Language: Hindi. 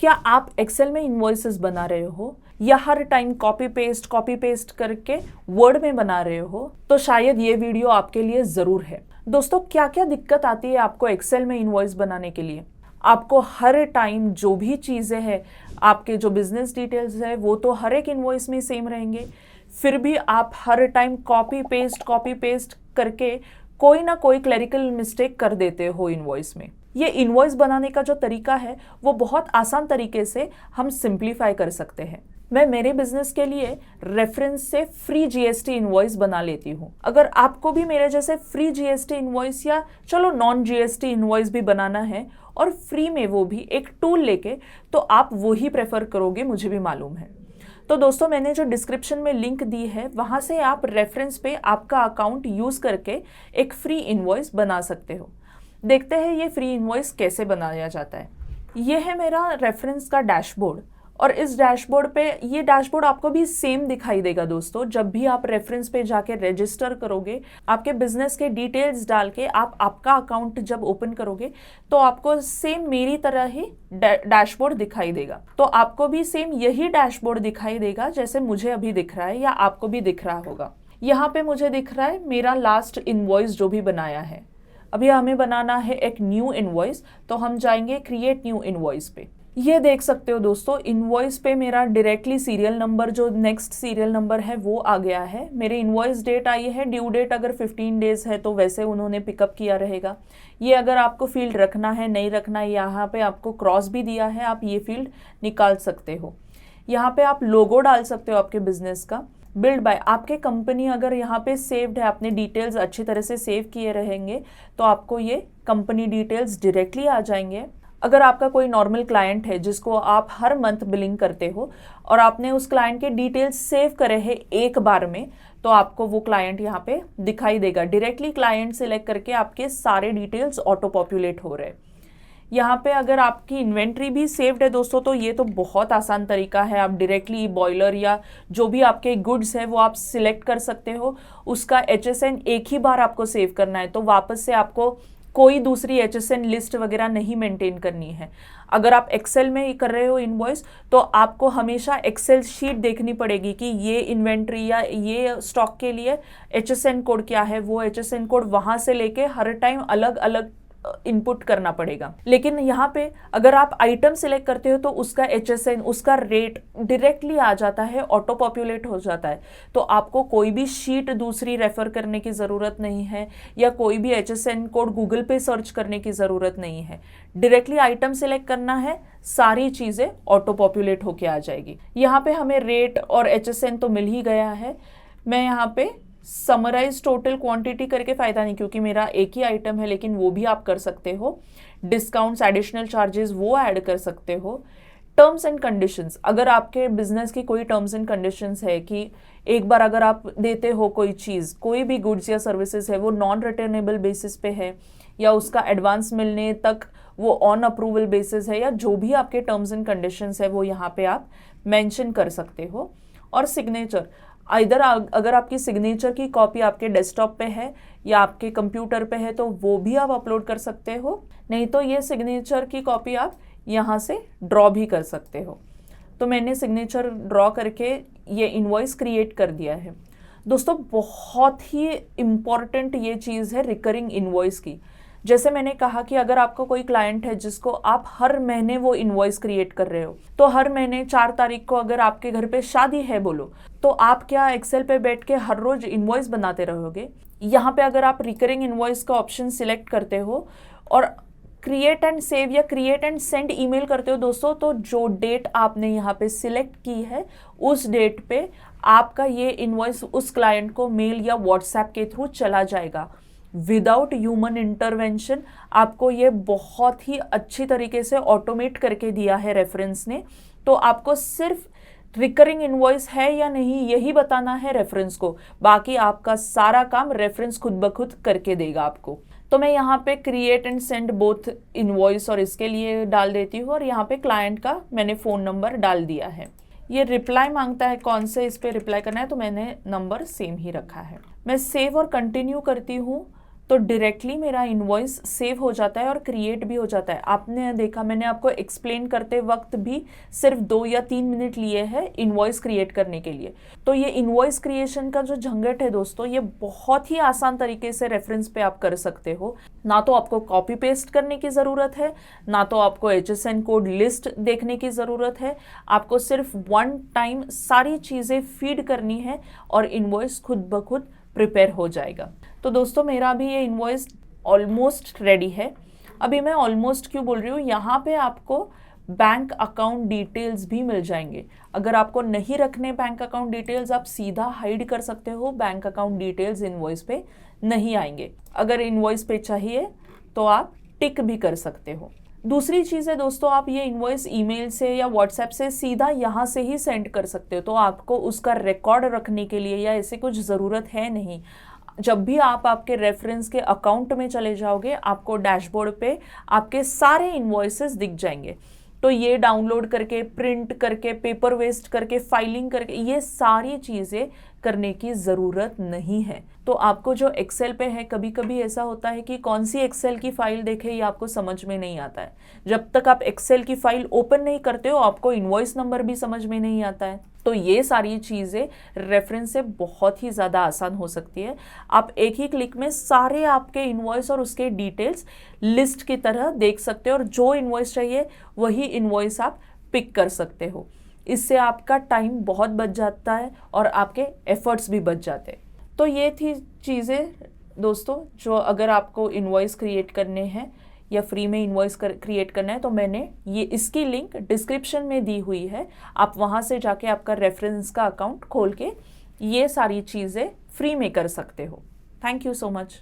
क्या आप एक्सेल में इनवॉइसेस बना रहे हो या हर टाइम कॉपी पेस्ट करके वर्ड में बना रहे हो, तो शायद ये वीडियो आपके लिए ज़रूर है। दोस्तों, क्या क्या दिक्कत आती है आपको एक्सेल में इनवॉइस बनाने के लिए? आपको हर टाइम जो भी चीज़ें हैं, आपके जो बिजनेस डिटेल्स है वो तो हर एक इनवॉइस में सेम रहेंगे, फिर भी आप हर टाइम कॉपी पेस्ट करके कोई ना कोई क्लरिकल मिस्टेक कर देते हो इनवॉइस में। ये इनवॉइस बनाने का जो तरीका है वो बहुत आसान तरीके से हम सिंप्लीफाई कर सकते हैं। मैं मेरे बिजनेस के लिए रेफरेंस से फ्री जीएसटी इनवॉइस बना लेती हूँ। अगर आपको भी मेरे जैसे फ्री जीएसटी इनवॉइस या चलो नॉन जीएसटी इनवॉइस भी बनाना है और फ्री में वो भी एक टूल लेके, तो आप वो ही प्रेफर करोगे, मुझे भी मालूम है। तो दोस्तों, मैंने जो डिस्क्रिप्शन में लिंक दी है वहाँ से आप रेफरेंस पे आपका अकाउंट यूज़ करके एक फ्री इनवॉइस बना सकते हो। देखते हैं ये फ्री इनवॉइस कैसे बनाया जाता है। ये है मेरा रेफरेंस का डैशबोर्ड, और इस डैशबोर्ड पे ये डैशबोर्ड आपको भी सेम दिखाई देगा दोस्तों। जब भी आप रेफरेंस पे जाके रजिस्टर करोगे, आपके बिजनेस के डिटेल्स डाल के आप आपका अकाउंट जब ओपन करोगे तो आपको सेम मेरी तरह ही डैशबोर्ड दिखाई देगा। तो आपको भी सेम यही डैशबोर्ड दिखाई देगा जैसे मुझे अभी दिख रहा है या आपको भी दिख रहा होगा। यहाँ पे मुझे दिख रहा है मेरा लास्ट इनवॉइस जो भी बनाया है। अभी हमें बनाना है एक न्यू इनवॉइस, तो हम जाएंगे क्रिएट न्यू इनवॉइस पे। ये देख सकते हो दोस्तों, इनवॉइस पे मेरा डायरेक्टली सीरियल नंबर, जो नेक्स्ट सीरियल नंबर है वो आ गया है। मेरे इनवॉइस डेट आई है, ड्यू डेट अगर 15 डेज है तो वैसे उन्होंने पिकअप किया रहेगा। ये अगर आपको फील्ड रखना है नहीं रखना है, यहाँ पे आपको क्रॉस भी दिया है, आप ये फील्ड निकाल सकते हो। यहाँ पे आप लोगो डाल सकते हो आपके बिजनेस का। बिल्ड बाय आपके कंपनी अगर यहाँ पे सेव्ड है, आपने डिटेल्स अच्छी तरह से सेव किए रहेंगे तो आपको ये कंपनी डिटेल्स डायरेक्टली आ जाएंगे। अगर आपका कोई नॉर्मल क्लाइंट है जिसको आप हर मंथ बिलिंग करते हो और आपने उस क्लाइंट के डिटेल्स सेव करे हैं एक बार में, तो आपको वो क्लाइंट यहाँ पे दिखाई देगा। डायरेक्टली क्लाइंट सिलेक्ट करके आपके सारे डिटेल्स ऑटो पॉपुलेट हो रहे हैं। यहाँ पे अगर आपकी इन्वेंट्री भी सेव्ड है दोस्तों, तो ये तो बहुत आसान तरीका है। आप डायरेक्टली बॉयलर या जो भी आपके गुड्स है वो आप सिलेक्ट कर सकते हो। उसका HSN एक ही बार आपको सेव करना है, तो वापस से आपको कोई दूसरी HSN लिस्ट वगैरह नहीं मेंटेन करनी है। अगर आप एक्सेल में ही कर रहे हो इनवॉइस, तो आपको हमेशा एक्सेल शीट देखनी पड़ेगी कि ये इन्वेंट्री या ये स्टॉक के लिए HSN कोड क्या है। वो HSN कोड वहाँ से लेके हर टाइम अलग अलग इनपुट करना पड़ेगा। लेकिन यहाँ पे अगर आप आइटम सिलेक्ट करते हो तो उसका HSN, उसका रेट डायरेक्टली आ जाता है, ऑटो पॉपुलेट हो जाता है। तो आपको कोई भी शीट दूसरी रेफर करने की ज़रूरत नहीं है या कोई भी HSN कोड गूगल पे सर्च करने की ज़रूरत नहीं है। डायरेक्टली आइटम सिलेक्ट करना है, सारी चीज़ें ऑटो पॉपुलेट होके आ जाएगी। यहाँ पे हमें रेट और HSN तो मिल ही गया है। मैं यहाँ पे समराइज टोटल क्वांटिटी करके फ़ायदा नहीं, क्योंकि मेरा एक ही आइटम है, लेकिन वो भी आप कर सकते हो। डिस्काउंट्स, एडिशनल चार्जेस वो ऐड कर सकते हो। टर्म्स एंड कंडीशंस, अगर आपके बिजनेस की कोई टर्म्स एंड कंडीशंस है कि एक बार अगर आप देते हो कोई चीज़, कोई भी गुड्स या सर्विसेज है, वो नॉन रिटर्नेबल बेसिस पे है या उसका एडवांस मिलने तक वो ऑन अप्रूवल बेसिस है, या जो भी आपके टर्म्स एंड कंडीशंस है वो यहाँ पे आप मेंशन कर सकते हो। और सिग्नेचर, इधर अगर आपकी सिग्नेचर की कॉपी आपके डेस्कटॉप पे है या आपके कंप्यूटर पे है तो वो भी आप अपलोड कर सकते हो। नहीं तो ये सिग्नेचर की कॉपी आप यहाँ से ड्रॉ भी कर सकते हो। तो मैंने सिग्नेचर ड्रॉ करके ये इनवॉइस क्रिएट कर दिया है। दोस्तों, बहुत ही इम्पॉर्टेंट ये चीज़ है रिकरिंग इनवॉइस की। जैसे मैंने कहा कि अगर आपको कोई क्लाइंट है जिसको आप हर महीने वो इनवॉइस क्रिएट कर रहे हो, तो हर महीने 4 तारीख को अगर आपके घर पे शादी है बोलो, तो आप क्या एक्सेल पे बैठ के हर रोज इनवॉइस बनाते रहोगे? यहाँ पे अगर आप रिकरिंग इनवॉइस का ऑप्शन सिलेक्ट करते हो और क्रिएट एंड सेव या क्रिएट एंड सेंड ईमेल करते हो दोस्तों, तो जो डेट आपने यहाँ पे सिलेक्ट की है उस डेट पे आपका ये इनवॉइस उस क्लाइंट को मेल या व्हाट्सएप के थ्रू चला जाएगा विदाउट ह्यूमन इंटरवेंशन। आपको ये बहुत ही अच्छी तरीके से ऑटोमेट करके दिया है रेफरेंस ने। तो आपको सिर्फ रिकरिंग इनवॉइस है या नहीं यही बताना है रेफरेंस को, बाकी आपका सारा काम रेफरेंस खुद ब खुद करके देगा आपको। तो मैं यहाँ पे create and send both invoice और इसके लिए डाल देती हूँ, और यहाँ पे क्लाइंट का मैंने फ़ोन नंबर डाल दिया है। ये रिप्लाई मांगता है कौन से इस पर रिप्लाई करना है, तो मैंने नंबर सेम ही रखा है। मैं सेव और कंटिन्यू करती हूँ तो डायरेक्टली मेरा इनवॉइस सेव हो जाता है और क्रिएट भी हो जाता है। आपने देखा, मैंने आपको एक्सप्लेन करते वक्त भी सिर्फ 2 या 3 मिनट लिए हैं इनवॉइस क्रिएट करने के लिए। तो ये इनवॉइस क्रिएशन का जो झंझट है दोस्तों, ये बहुत ही आसान तरीके से रेफरेंस पे आप कर सकते हो। ना तो आपको कॉपी पेस्ट करने की ज़रूरत है, ना तो आपको HSN कोड लिस्ट देखने की ज़रूरत है। आपको सिर्फ वन टाइम सारी चीज़ें फीड करनी है और इनवॉइस खुद ब खुद प्रिपेयर हो जाएगा। तो दोस्तों मेरा भी ये इनवॉइस ऑलमोस्ट रेडी है। अभी मैं ऑलमोस्ट क्यों बोल रही हूँ, यहाँ पे आपको बैंक अकाउंट डिटेल्स भी मिल जाएंगे। अगर आपको नहीं रखने बैंक अकाउंट डिटेल्स, आप सीधा हाइड कर सकते हो, बैंक अकाउंट डिटेल्स इनवॉइस पे नहीं आएंगे। अगर इनवॉइस पे चाहिए तो आप टिक भी कर सकते हो। दूसरी चीज़ है दोस्तों, आप ये इनवॉइस ईमेल से या व्हाट्सएप से सीधा यहाँ से ही सेंड कर सकते हो। तो आपको उसका रिकॉर्ड रखने के लिए या ऐसे कुछ ज़रूरत है नहीं। जब भी आप आपके रेफरेंस के अकाउंट में चले जाओगे, आपको डैशबोर्ड पे आपके सारे इनवॉइसेस दिख जाएंगे। तो ये डाउनलोड करके, प्रिंट करके, पेपर वेस्ट करके, फाइलिंग करके, ये सारी चीज़ें करने की ज़रूरत नहीं है। तो आपको जो एक्सेल पे है, कभी कभी ऐसा होता है कि कौन सी एक्सेल की फाइल देखे ये आपको समझ में नहीं आता है। जब तक आप एक्सेल की फाइल ओपन नहीं करते हो, आपको इनवॉइस नंबर भी समझ में नहीं आता है। तो ये सारी चीज़ें रेफरेंस से बहुत ही ज़्यादा आसान हो सकती है। आप एक ही क्लिक में सारे आपके इनवॉइस और उसके डिटेल्स लिस्ट की तरह देख सकते हो और जो इनवॉइस चाहिए वही इनवॉइस आप पिक कर सकते हो। इससे आपका टाइम बहुत बच जाता है और आपके एफर्ट्स भी बच जाते हैं। तो ये थी चीज़ें दोस्तों, जो अगर आपको इनवॉइस क्रिएट करने हैं या फ्री में इनवॉइस क्रिएट करना है तो मैंने ये इसकी लिंक डिस्क्रिप्शन में दी हुई है। आप वहाँ से जाके आपका रेफरेंस का अकाउंट खोल के ये सारी चीज़ें फ्री में कर सकते हो। Thank you so much.